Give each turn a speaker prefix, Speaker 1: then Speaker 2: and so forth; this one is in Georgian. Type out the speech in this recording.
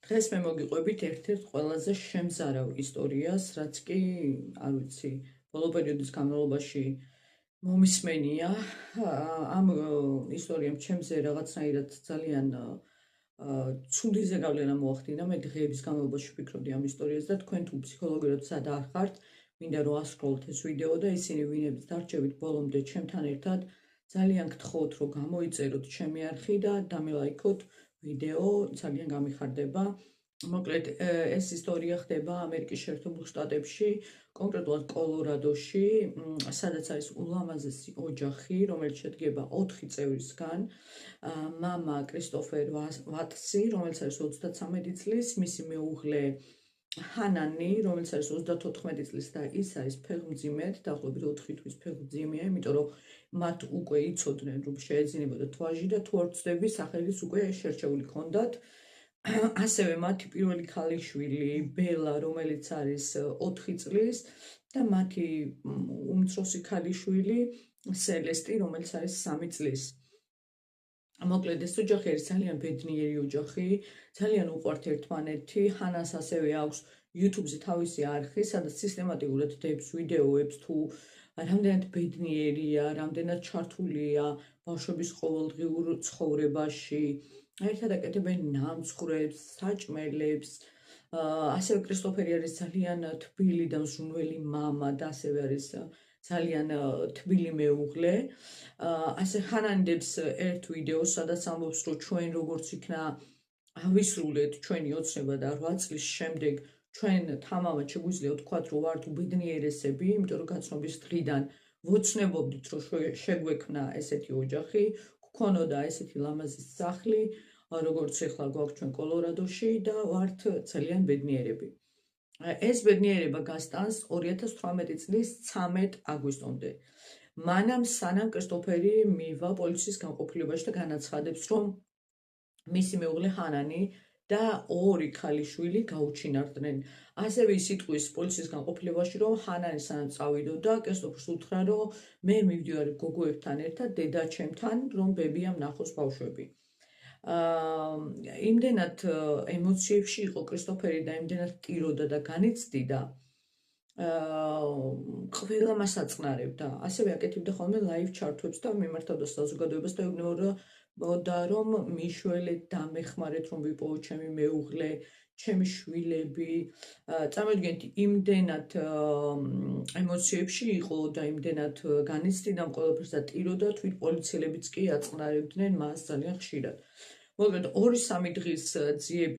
Speaker 1: დღეს მე მოგიყვებით ერთ-ერთ ყველაზე შემზარავ ისტორიას, რაც კი, არ ვიცი, ბოლო პერიოდის განმავლობაში მომისმენია. ამ ისტორიამ ჩემზე რაღაცნაირად ძალიან ცუდი ზეგავლენა მოახდინა. მე დღეების განმავლობაში ვფიქრობდი ამ ისტორიაზე და თქვენ თუ ფსიქოლოგიურად სად არ ხართ, მინდა რომ ასკროლოთ ეს ვიდეო და ისინი ვინებიც დარჩებით ბოლომდე ჩემთან ერთად, ძალიან გთხოვთ რომ გამოიწეროთ ჩემი არხი და დამილაიქოთ ვიდეო, ძალიან გამიხარდება. მოკლედ, ეს ისტორია ხდება ამერიკის შეერთებულ შტატებში, კონკრეტულად კოლორადოში, სადაც არის ულამაზესი ოჯახი, რომელიც შედგება 4 წევრისგან. მამა კრისტოფერ ვატსი, რომელიც არის 33 წლის, მისი მეუღლე ჰანანი, რომელიც არის 34 წლის და ის არის ფეხმძიმედ, დაახლოებით 4 თვის ფეხმძიმეა, იმიტომ რომ მათ უკვე იცოდნენ, რომ შეეძინებოდათ ვაჟი და თუ არ ვცდები, სახელის უკვე შერჩეული ჰქონდათ. ასევე მათი პირველი ქალიშვილი ბელა, რომელიც არის 4 წლის და მათი უმცროსი ქალიშვილი სელესტი, რომელიც არის 3 წლის. მოკლედ, ეს ოჯახი არის ძალიან ბედნიერი ოჯახი, ძალიან უყვართ ერთმანეთი. ჰანას ასევე აქვს YouTube-ზე თავისი არხი, სადაც სისტემატურად დებს ვიდეოებს თუ რამდენად ბედნიერია, რამდენად ჩართულია ბავშვების ყოველდღიურ ცხოვრებაში. ერთად აკეთებენ ნამცხრებს, საჭმელებს. ასევე კრისტოფერი არის ძალიან თბილი და მზრუნველი მამა და ასევე არის ძალიან თბილი მეუღლე. ასე ჰანანდებს ერთ ვიდეოს, სადაც ამბობს, რომ ჩვენ როგორც იქნა ავისრულეთ ჩვენი ოცნება და 8 წლის შემდეგ ჩვენ თამამად შეგვიძლია ვთქვათ, რომ ვართ უბედნიერესები, იმიტომ რომ გაცნობის დღიდან ვოცნებობდით, რომ შეგვექმნა ესეთი ოჯახი, გქონოდა ესეთი ლამაზი სახლი, როგორც ეხლა გვაქვს ჩვენ კოლორადოში და ვართ ძალიან ბედნიერები. ეს ბედნიერება გასტანს 2018 წლის 13 აგვისტომდე. მანამ სანამ კრისტოფერი მივა პოლიციის განყოფილებაში და განაცხადებს, რომ მისი მეუღლე ჰანანი და 2 ქალიშვილი გაუჩინარდნენ. ასევე ის იტყვის პოლიციის განყოფილებაში, რომ ჰანანი სანამ წავიდოდა, კრისტოფერს უთხრა, რომ მე მივდივარ გოგოებთან ერთად დედაჩემთან, რომ ბებიამ ნახოს ბავშვები. იმდენად ემოციებში იყო კრისტოფერი და იმდენად ტიროდა და განიცდიდა, ყველა მას აწყნარებდა. ასევე აკეთებდა ხოლმე ლაივ ჩართვებს და მიმართავდა საზოგადოებას და ეუბნებოდა, რომ მიშველეთ, დამეხმარეთ, რომ ვიპოვო ჩემი მეუღლე, ჩემი შვილები. წარმოიდგინეთ, იმდენად ემოციებში იყო და იმდენად განიცდიდა ამ ყველაფერს და ტიროდა, თვით პოლიციელებიც კი აწყნარებდნენ მას ძალიან ხშირად. მოკლედ, 2-3 დღის ძიები